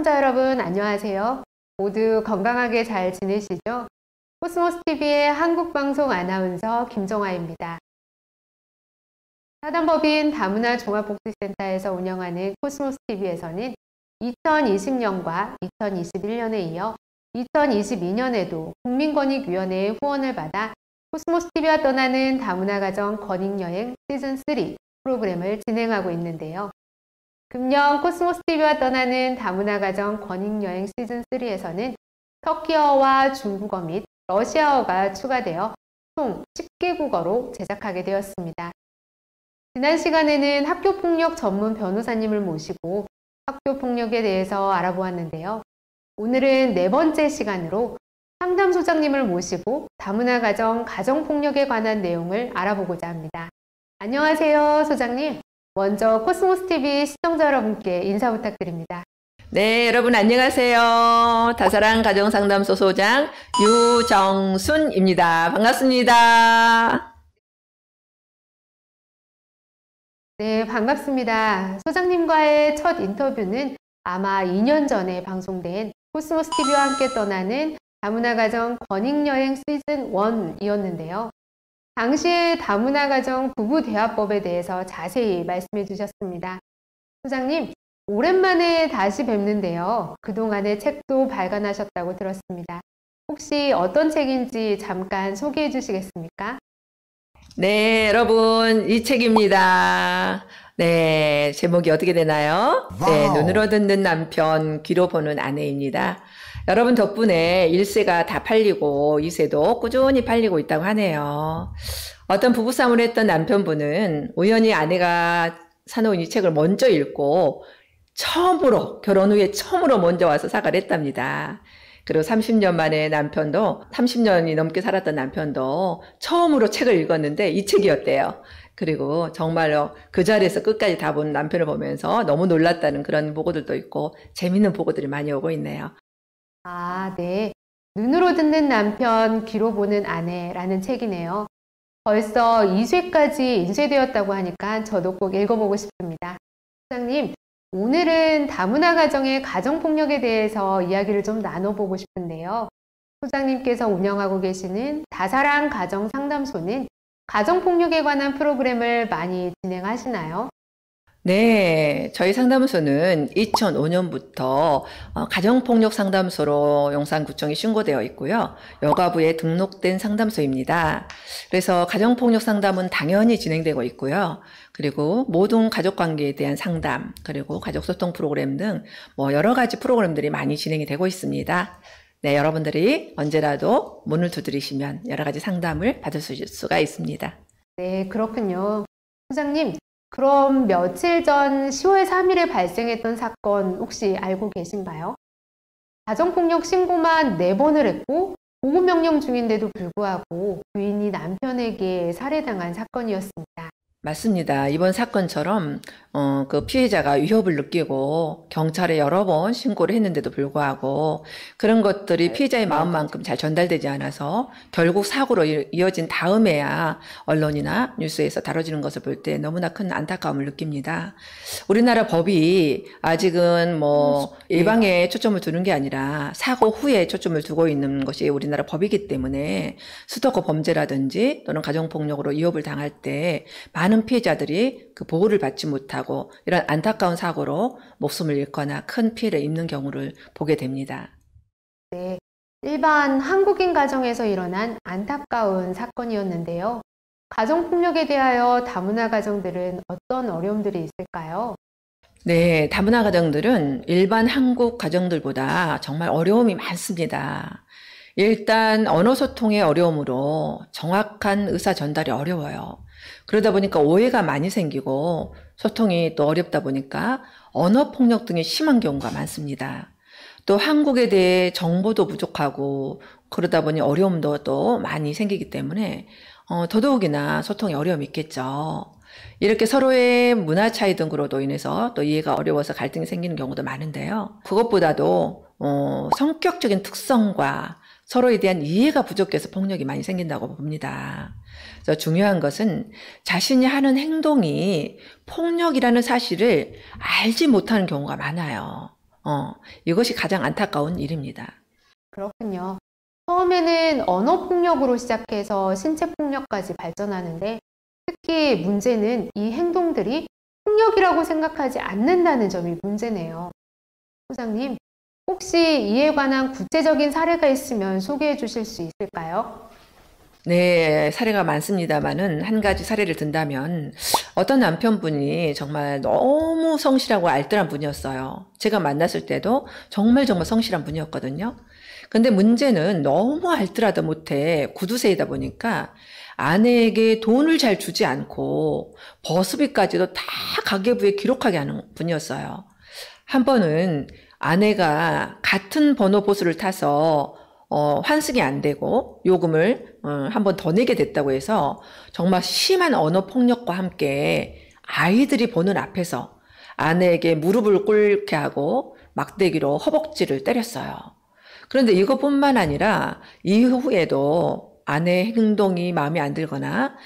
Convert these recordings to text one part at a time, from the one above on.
시청자 여러분 안녕하세요. 모두 건강하게 잘 지내시죠? 코스모스TV의 한국방송 아나운서 김정아입니다. 사단법인 다문화 종합복지센터에서 운영하는 코스모스TV에서는 2020년과 2021년에 이어 2022년에도 국민권익위원회의 후원을 받아 코스모스TV와 떠나는 다문화 가정 권익여행 시즌3 프로그램을 진행하고 있는데요. 금년 코스모스TV와 떠나는 다문화 가정 권익여행 시즌3에서는 터키어와 중국어 및 러시아어가 추가되어 총 10개국어로 제작하게 되었습니다. 지난 시간에는 학교폭력 전문 변호사님을 모시고 학교폭력에 대해서 알아보았는데요. 오늘은 네 번째 시간으로 상담소장님을 모시고 다문화 가정 가정폭력에 관한 내용을 알아보고자 합니다. 안녕하세요, 소장님. 먼저 코스모스TV 시청자 여러분께 인사 부탁드립니다. 네, 여러분 안녕하세요. 다사랑 가정상담소 소장 유정순입니다. 반갑습니다. 네, 반갑습니다. 소장님과의 첫 인터뷰는 아마 2년 전에 방송된 코스모스TV와 함께 떠나는 다문화 가정 권익여행 시즌 1이었는데요. 당시의 다문화 가정 부부대화법에 대해서 자세히 말씀해 주셨습니다. 소장님, 오랜만에 다시 뵙는데요. 그동안의 책도 발간하셨다고 들었습니다. 혹시 어떤 책인지 잠깐 소개해 주시겠습니까? 네, 여러분 이 책입니다. 네, 제목이 어떻게 되나요? 네, 눈으로 듣는 남편, 귀로 보는 아내입니다. 여러분 덕분에 1세가 다 팔리고 2세도 꾸준히 팔리고 있다고 하네요. 어떤 부부싸움을 했던 남편분은 우연히 아내가 사놓은 이 책을 먼저 읽고 처음으로, 결혼 후에 처음으로 먼저 와서 사과를 했답니다. 그리고 30년 만에 남편도, 30년이 넘게 살았던 남편도 처음으로 책을 읽었는데 이 책이었대요. 그리고 정말로 그 자리에서 끝까지 다 본 남편을 보면서 너무 놀랐다는 그런 보고들도 있고 재밌는 보고들이 많이 오고 있네요. 아, 네. 눈으로 듣는 남편, 귀로 보는 아내라는 책이네요. 벌써 2쇄까지 인쇄되었다고 하니까 저도 꼭 읽어보고 싶습니다. 소장님, 오늘은 다문화 가정의 가정폭력에 대해서 이야기를 좀 나눠보고 싶은데요. 소장님께서 운영하고 계시는 다사랑 가정상담소는 가정폭력에 관한 프로그램을 많이 진행하시나요? 네, 저희 상담소는 2005년부터 가정폭력 상담소로 용산구청에 신고되어 있고요. 여가부에 등록된 상담소입니다. 그래서 가정폭력 상담은 당연히 진행되고 있고요. 그리고 모든 가족관계에 대한 상담, 그리고 가족소통 프로그램 등 여러 가지 프로그램들이 많이 진행이 되고 있습니다. 네, 여러분들이 언제라도 문을 두드리시면 여러 가지 상담을 받을 수가 있습니다. 네, 그렇군요. 소장님, 그럼 며칠 전 10월 3일에 발생했던 사건 혹시 알고 계신가요? 가정폭력 신고만 4번을 했고 보호명령 중인데도 불구하고 부인이 남편에게 살해당한 사건이었습니다. 맞습니다. 이번 사건처럼 그 피해자가 위협을 느끼고 경찰에 여러 번 신고를 했는데도 불구하고 그런 것들이 피해자의 마음만큼 잘 전달되지 않아서 결국 사고로 이어진 다음에야 언론이나 뉴스에서 다뤄지는 것을 볼 때 너무나 큰 안타까움을 느낍니다. 우리나라 법이 아직은 예방에 초점을 두는 게 아니라 사고 후에 초점을 두고 있는 것이 우리나라 법이기 때문에 스토커 범죄라든지 또는 가정폭력으로 위협을 당할 때 많은 피해자들이 그 보호를 받지 못하고 이런 안타까운 사고로 목숨을 잃거나 큰 피해를 입는 경우를 보게 됩니다. 네, 일반 한국인 가정에서 일어난 안타까운 사건이었는데요. 가정폭력에 대하여 다문화 가정들은 어떤 어려움들이 있을까요? 네, 다문화 가정들은 일반 한국 가정들보다 정말 어려움이 많습니다. 일단 언어 소통의 어려움으로 정확한 의사 전달이 어려워요. 그러다 보니까 오해가 많이 생기고 소통이 또 어렵다 보니까 언어 폭력 등이 심한 경우가 많습니다. 또 한국에 대해 정보도 부족하고 그러다 보니 어려움도 또 많이 생기기 때문에 더더욱이나 소통에 어려움이 있겠죠. 이렇게 서로의 문화 차이 등으로도 인해서 또 이해가 어려워서 갈등이 생기는 경우도 많은데요. 그것보다도 성격적인 특성과 서로에 대한 이해가 부족해서 폭력이 많이 생긴다고 봅니다. 그래서 중요한 것은 자신이 하는 행동이 폭력이라는 사실을 알지 못하는 경우가 많아요. 이것이 가장 안타까운 일입니다. 그렇군요. 처음에는 언어 폭력으로 시작해서 신체 폭력까지 발전하는데 특히 문제는 이 행동들이 폭력이라고 생각하지 않는다는 점이 문제네요. 소장님, 혹시 이에 관한 구체적인 사례가 있으면 소개해 주실 수 있을까요? 네, 사례가 많습니다만은 한 가지 사례를 든다면 어떤 남편분이 정말 너무 성실하고 알뜰한 분이었어요. 제가 만났을 때도 정말 성실한 분이었거든요. 근데 문제는 너무 알뜰하다 못해 구두쇠이다 보니까 아내에게 돈을 잘 주지 않고 버스비까지도 다 가계부에 기록하게 하는 분이었어요. 한 번은 아내가 같은 번호 버스를 타서 환승이 안 되고 요금을 한 번 더 내게 됐다고 해서 정말 심한 언어 폭력과 함께 아이들이 보는 앞에서 아내에게 무릎을 꿇게 하고 막대기로 허벅지를 때렸어요. 그런데 이것뿐만 아니라 이후에도 아내의 행동이 마음에 안 들거나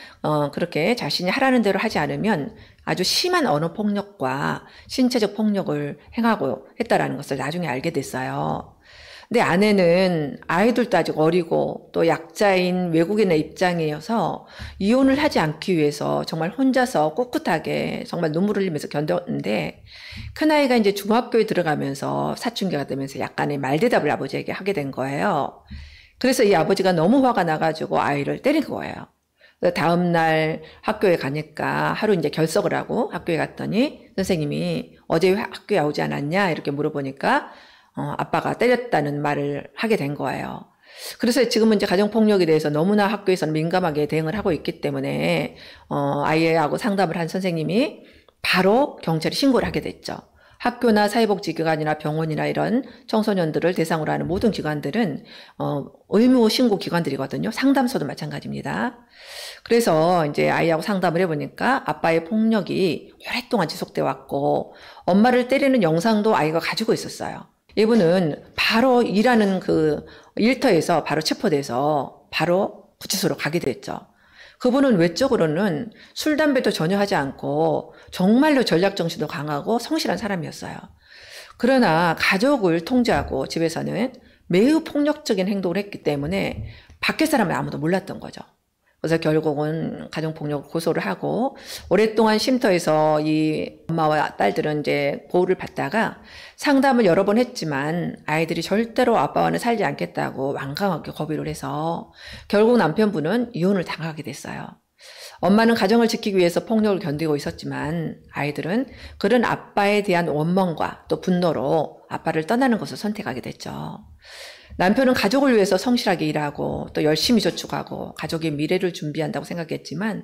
그렇게 자신이 하라는 대로 하지 않으면 아주 심한 언어 폭력과 신체적 폭력을 행하고 했다라는 것을 나중에 알게 됐어요. 근데 아내는 아이들도 아직 어리고 또 약자인 외국인의 입장이어서 이혼을 하지 않기 위해서 정말 혼자서 꿋꿋하게 정말 눈물을 흘리면서 견뎠는데 큰아이가 이제 중학교에 들어가면서 사춘기가 되면서 약간의 말대답을 아버지에게 하게 된 거예요. 그래서 이 아버지가 너무 화가 나가지고 아이를 때린 거예요. 다음날 학교에 가니까 하루 이제 결석을 하고 학교에 갔더니 선생님이 어제 왜 학교에 오지 않았냐 이렇게 물어보니까 아빠가 때렸다는 말을 하게 된 거예요. 그래서 지금은 이제 가정폭력에 대해서 너무나 학교에서는 민감하게 대응을 하고 있기 때문에 아이하고 상담을 한 선생님이 바로 경찰에 신고를 하게 됐죠. 학교나 사회복지기관이나 병원이나 이런 청소년들을 대상으로 하는 모든 기관들은 의무 신고 기관들이거든요. 상담소도 마찬가지입니다. 그래서 이제 아이하고 상담을 해보니까 아빠의 폭력이 오랫동안 지속돼 왔고 엄마를 때리는 영상도 아이가 가지고 있었어요. 이분은 바로 일하는 그 일터에서 바로 체포돼서 바로 구치소로 가게 됐죠. 그분은 외적으로는 술, 담배도 전혀 하지 않고 정말로 전략정신도 강하고 성실한 사람이었어요. 그러나 가족을 통제하고 집에서는 매우 폭력적인 행동을 했기 때문에 밖에 사람은 아무도 몰랐던 거죠. 그래서 결국은 가정폭력을 고소를 하고 오랫동안 쉼터에서 이 엄마와 딸들은 이제 보호를 받다가 상담을 여러 번 했지만 아이들이 절대로 아빠와는 살지 않겠다고 완강하게 거부를 해서 결국 남편분은 이혼을 당하게 됐어요. 엄마는 가정을 지키기 위해서 폭력을 견디고 있었지만 아이들은 그런 아빠에 대한 원망과 또 분노로 아빠를 떠나는 것을 선택하게 됐죠. 남편은 가족을 위해서 성실하게 일하고 또 열심히 저축하고 가족의 미래를 준비한다고 생각했지만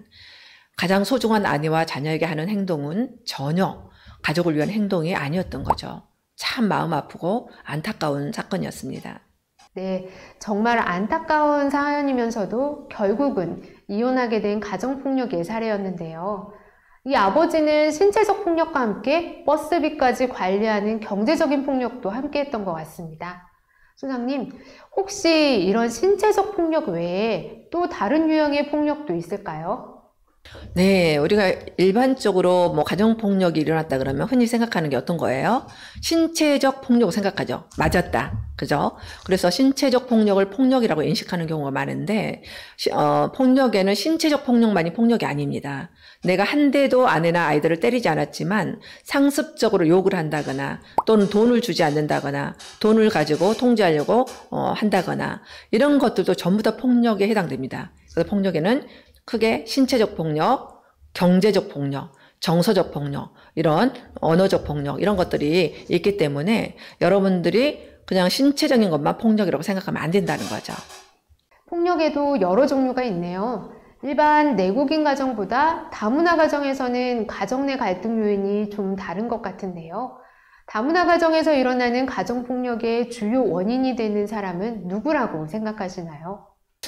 가장 소중한 아내와 자녀에게 하는 행동은 전혀 가족을 위한 행동이 아니었던 거죠. 참 마음 아프고 안타까운 사건이었습니다. 네, 정말 안타까운 사연이면서도 결국은 이혼하게 된 가정폭력의 사례였는데요. 이 아버지는 신체적 폭력과 함께 버스비까지 관리하는 경제적인 폭력도 함께 했던 것 같습니다. 소장님, 혹시 이런 신체적 폭력 외에 또 다른 유형의 폭력도 있을까요? 네, 우리가 일반적으로 뭐 가정폭력이 일어났다 그러면 흔히 생각하는 게 어떤 거예요? 신체적 폭력을 생각하죠. 맞았다. 그죠? 그래서 신체적 폭력을 폭력이라고 인식하는 경우가 많은데, 폭력에는 신체적 폭력만이 폭력이 아닙니다. 내가 한 대도 아내나 아이들을 때리지 않았지만 상습적으로 욕을 한다거나 또는 돈을 주지 않는다거나 돈을 가지고 통제하려고 한다거나 이런 것들도 전부 다 폭력에 해당됩니다. 그래서 폭력에는 크게 신체적 폭력, 경제적 폭력, 정서적 폭력, 이런 언어적 폭력 이런 것들이 있기 때문에 여러분들이 그냥 신체적인 것만 폭력이라고 생각하면 안 된다는 거죠. 폭력에도 여러 종류가 있네요. 일반 내국인 가정보다 다문화 가정에서는 가정 내 갈등 요인이 좀 다른 것 같은데요. 다문화 가정에서 일어나는 가정폭력의 주요 원인이 되는 사람은 누구라고 생각하시나요?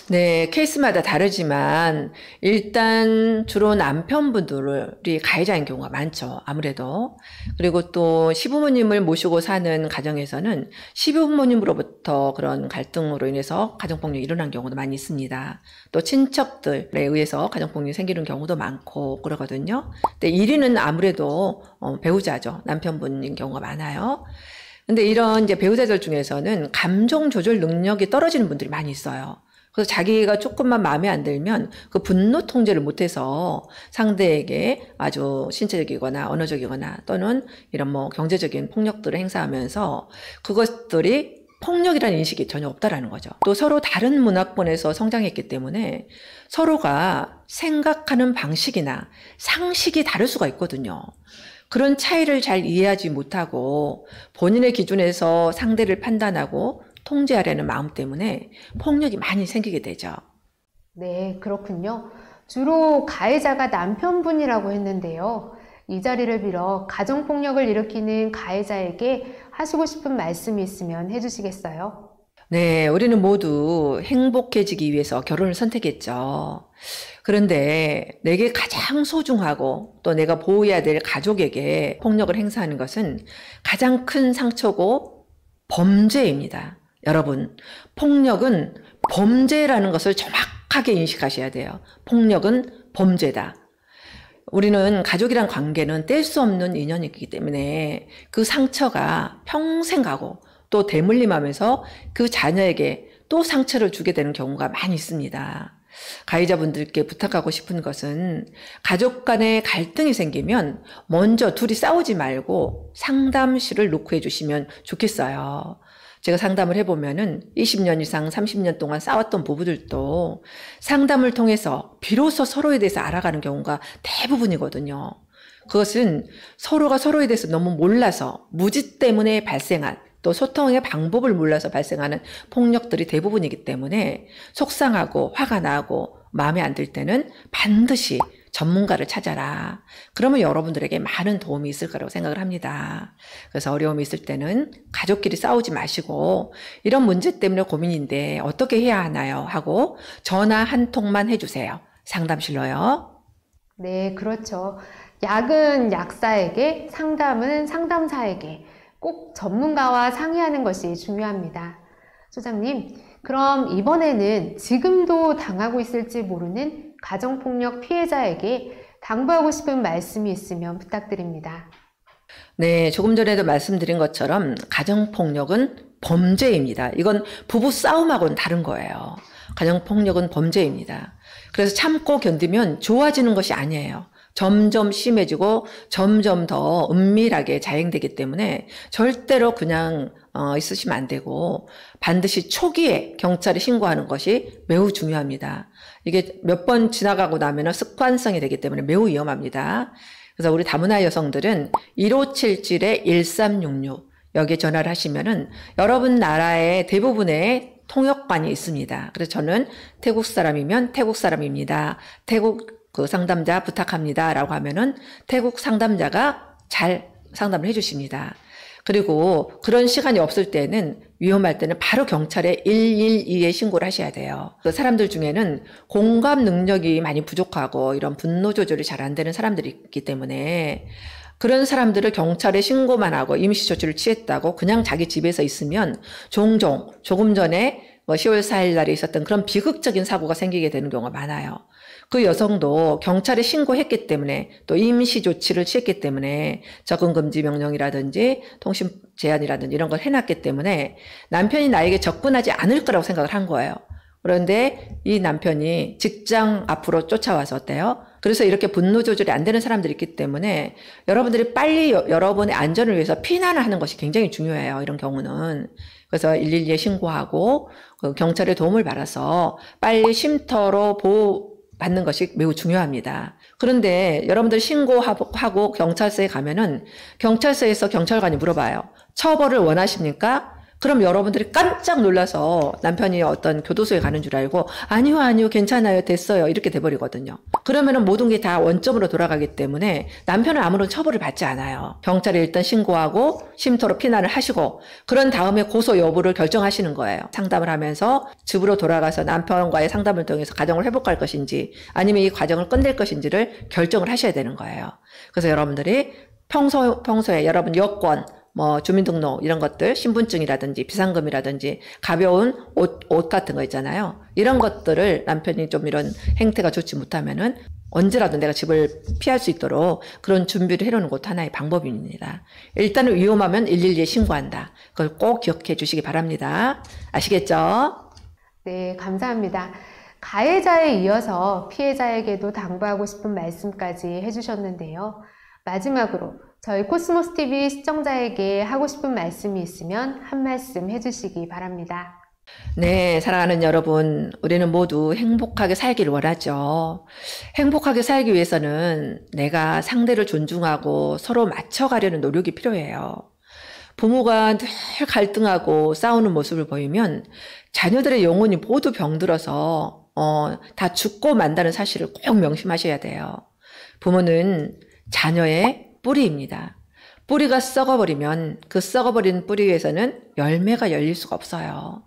네, 케이스마다 다르지만 일단 주로 남편분들이 가해자인 경우가 많죠. 아무래도. 그리고 또 시부모님을 모시고 사는 가정에서는 시부모님으로부터 그런 갈등으로 인해서 가정폭력이 일어난 경우도 많이 있습니다. 또 친척들에 의해서 가정폭력이 생기는 경우도 많고 그러거든요. 근데 1위는 아무래도 배우자죠. 남편분인 경우가 많아요. 근데 이런 이제 배우자들 중에서는 감정 조절 능력이 떨어지는 분들이 많이 있어요. 그래서 자기가 조금만 마음에 안 들면 그 분노 통제를 못해서 상대에게 아주 신체적이거나 언어적이거나 또는 이런 뭐 경제적인 폭력들을 행사하면서 그것들이 폭력이라는 인식이 전혀 없다라는 거죠. 또 서로 다른 문화권에서 성장했기 때문에 서로가 생각하는 방식이나 상식이 다를 수가 있거든요. 그런 차이를 잘 이해하지 못하고 본인의 기준에서 상대를 판단하고 통제하려는 마음 때문에 폭력이 많이 생기게 되죠. 네, 그렇군요. 주로 가해자가 남편분이라고 했는데요. 이 자리를 빌어 가정폭력을 일으키는 가해자에게 하시고 싶은 말씀이 있으면 해주시겠어요? 네, 우리는 모두 행복해지기 위해서 결혼을 선택했죠. 그런데 내게 가장 소중하고 또 내가 보호해야 될 가족에게 폭력을 행사하는 것은 가장 큰 상처고 범죄입니다. 여러분, 폭력은 범죄라는 것을 정확하게 인식하셔야 돼요. 폭력은 범죄다. 우리는 가족이란 관계는 뗄 수 없는 인연이기 때문에 그 상처가 평생 가고 또 대물림하면서 그 자녀에게 또 상처를 주게 되는 경우가 많이 있습니다. 가해자분들께 부탁하고 싶은 것은 가족 간에 갈등이 생기면 먼저 둘이 싸우지 말고 상담실을 놓고 해주시면 좋겠어요. 제가 상담을 해보면은 20년 이상 30년 동안 싸웠던 부부들도 상담을 통해서 비로소 서로에 대해서 알아가는 경우가 대부분이거든요. 그것은 서로가 서로에 대해서 너무 몰라서 무지 때문에 발생한 또 소통의 방법을 몰라서 발생하는 폭력들이 대부분이기 때문에 속상하고 화가 나고 마음에 안 들 때는 반드시 전문가를 찾아라. 그러면 여러분들에게 많은 도움이 있을 거라고 생각을 합니다. 그래서 어려움이 있을 때는 가족끼리 싸우지 마시고 이런 문제 때문에 고민인데 어떻게 해야 하나요? 하고 전화 한 통만 해주세요. 상담실로요. 네, 그렇죠. 약은 약사에게, 상담은 상담사에게 꼭 전문가와 상의하는 것이 중요합니다. 소장님, 그럼 이번에는 지금도 당하고 있을지 모르는 가정폭력 피해자에게 당부하고 싶은 말씀이 있으면 부탁드립니다. 네, 조금 전에도 말씀드린 것처럼 가정폭력은 범죄입니다. 이건 부부 싸움하고는 다른 거예요. 가정폭력은 범죄입니다. 그래서 참고 견디면 좋아지는 것이 아니에요. 점점 심해지고 점점 더 은밀하게 자행되기 때문에 절대로 그냥 있으시면 안 되고 반드시 초기에 경찰에 신고하는 것이 매우 중요합니다. 이게 몇 번 지나가고 나면 습관성이 되기 때문에 매우 위험합니다. 그래서 우리 다문화 여성들은 1577-1366 여기에 전화를 하시면은 여러분 나라의 대부분의 통역관이 있습니다. 그래서 저는 태국 사람이면 태국 사람입니다. 태국 그 상담자 부탁합니다. 라고 하면은 태국 상담자가 잘 상담을 해주십니다. 그리고 그런 시간이 없을 때는 위험할 때는 바로 경찰에 112에 신고를 하셔야 돼요. 그 사람들 중에는 공감 능력이 많이 부족하고 이런 분노 조절이 잘 안 되는 사람들이 있기 때문에 그런 사람들을 경찰에 신고만 하고 임시조치를 취했다고 그냥 자기 집에서 있으면 종종 조금 전에 10월 4일 날에 있었던 그런 비극적인 사고가 생기게 되는 경우가 많아요. 그 여성도 경찰에 신고했기 때문에 또 임시조치를 취했기 때문에 접근금지 명령이라든지 통신 제한이라든지 이런 걸 해놨기 때문에 남편이 나에게 접근하지 않을 거라고 생각을 한 거예요. 그런데 이 남편이 직장 앞으로 쫓아와서 어때요? 그래서 이렇게 분노 조절이 안 되는 사람들이 있기 때문에 여러분들이 빨리 여러분의 안전을 위해서 피난을 하는 것이 굉장히 중요해요. 이런 경우는. 그래서 112에 신고하고 경찰의 도움을 받아서 빨리 쉼터로 보호받는 것이 매우 중요합니다. 그런데 여러분들 신고하고 경찰서에 가면은 경찰서에서 경찰관이 물어봐요. 처벌을 원하십니까? 그럼 여러분들이 깜짝 놀라서 남편이 어떤 교도소에 가는 줄 알고 아니요 괜찮아요 됐어요 이렇게 돼버리거든요. 그러면은 모든 게 다 원점으로 돌아가기 때문에 남편은 아무런 처벌을 받지 않아요. 경찰에 일단 신고하고 쉼터로 피난을 하시고 그런 다음에 고소 여부를 결정하시는 거예요. 상담을 하면서 집으로 돌아가서 남편과의 상담을 통해서 가정을 회복할 것인지 아니면 이 과정을 끝낼 것인지를 결정을 하셔야 되는 거예요. 그래서 여러분들이 평소에 여러분 여권 뭐 주민등록 이런 것들, 신분증이라든지 비상금이라든지 가벼운 옷 같은 거 있잖아요. 이런 것들을 남편이 좀 이런 행태가 좋지 못하면은 언제라도 내가 집을 피할 수 있도록 그런 준비를 해놓는 것도 하나의 방법입니다. 일단은 위험하면 112에 신고한다. 그걸 꼭 기억해 주시기 바랍니다. 아시겠죠? 네, 감사합니다. 가해자에 이어서 피해자에게도 당부하고 싶은 말씀까지 해주셨는데요. 마지막으로 저희 코스모스 TV 시청자에게 하고 싶은 말씀이 있으면 한 말씀 해주시기 바랍니다. 네, 사랑하는 여러분, 우리는 모두 행복하게 살기를 원하죠. 행복하게 살기 위해서는 내가 상대를 존중하고 서로 맞춰가려는 노력이 필요해요. 부모가 늘 갈등하고 싸우는 모습을 보이면 자녀들의 영혼이 모두 병들어서 다 죽고 만다는 사실을 꼭 명심하셔야 돼요. 부모는 자녀의 뿌리입니다. 뿌리가 썩어버리면 그 썩어버린 뿌리 위에서는 열매가 열릴 수가 없어요.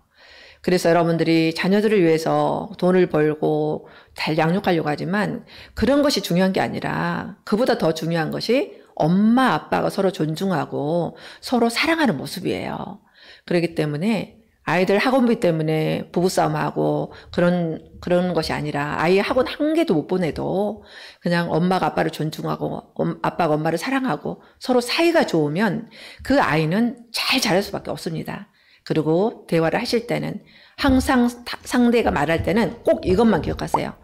그래서 여러분들이 자녀들을 위해서 돈을 벌고 잘 양육하려고 하지만 그런 것이 중요한 게 아니라 그보다 더 중요한 것이 엄마 아빠가 서로 존중하고 서로 사랑하는 모습이에요. 그렇기 때문에 아이들 학원비 때문에 부부싸움하고 그런 것이 아니라 아이 학원 한 개도 못 보내도 그냥 엄마가 아빠를 존중하고 아빠가 엄마를 사랑하고 서로 사이가 좋으면 그 아이는 잘 자랄 수밖에 없습니다. 그리고 대화를 하실 때는 항상 상대가 말할 때는 꼭 이것만 기억하세요.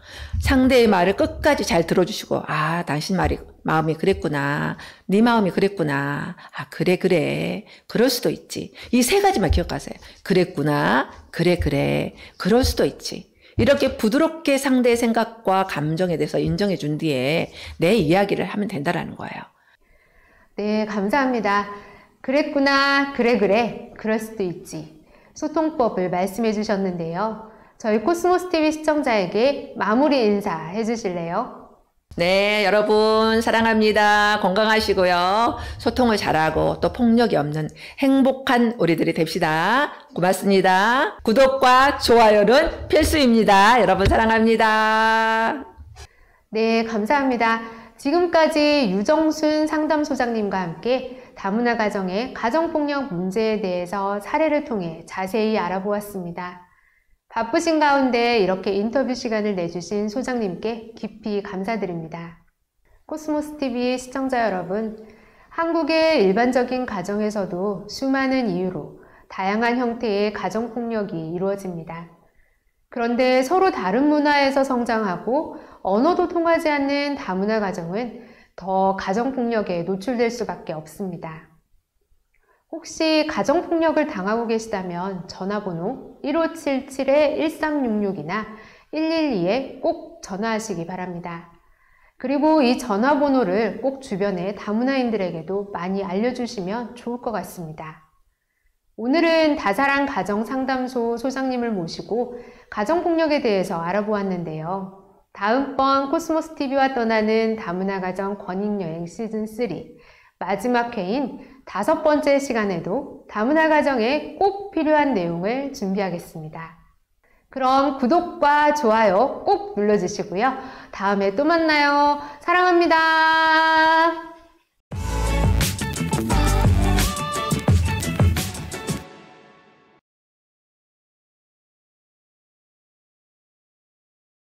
상대의 말을 끝까지 잘 들어주시고 당신 마음이 그랬구나. 네 마음이 그랬구나. 그래 그럴 수도 있지. 이 세 가지만 기억하세요. 그랬구나. 그래 그럴 수도 있지. 이렇게 부드럽게 상대의 생각과 감정에 대해서 인정해 준 뒤에 내 이야기를 하면 된다라는 거예요. 네, 감사합니다. 그랬구나. 그래 그럴 수도 있지. 소통법을 말씀해 주셨는데요. 저희 코스모스 TV 시청자에게 마무리 인사 해주실래요? 네, 여러분 사랑합니다. 건강하시고요. 소통을 잘하고 또 폭력이 없는 행복한 우리들이 됩시다. 고맙습니다. 구독과 좋아요는 필수입니다. 여러분 사랑합니다. 네, 감사합니다. 지금까지 유정순 상담소장님과 함께 다문화 가정의 가정폭력 문제에 대해서 사례를 통해 자세히 알아보았습니다. 바쁘신 가운데 이렇게 인터뷰 시간을 내주신 소장님께 깊이 감사드립니다. 코스모스 TV 시청자 여러분, 한국의 일반적인 가정에서도 수많은 이유로 다양한 형태의 가정폭력이 이루어집니다. 그런데 서로 다른 문화에서 성장하고 언어도 통하지 않는 다문화 가정은 더 가정폭력에 노출될 수밖에 없습니다. 혹시 가정폭력을 당하고 계시다면 전화번호 1577-1366이나 112에 꼭 전화하시기 바랍니다. 그리고 이 전화번호를 꼭 주변의 다문화인들에게도 많이 알려주시면 좋을 것 같습니다. 오늘은 다사랑 가정상담소 소장님을 모시고 가정폭력에 대해서 알아보았는데요. 다음번 코스모스 TV와 떠나는 다문화 가정 권익여행 시즌3 마지막 회인 5번째 시간에도 다문화 가정에 꼭 필요한 내용을 준비하겠습니다. 그럼 구독과 좋아요 꼭 눌러주시고요. 다음에 또 만나요. 사랑합니다.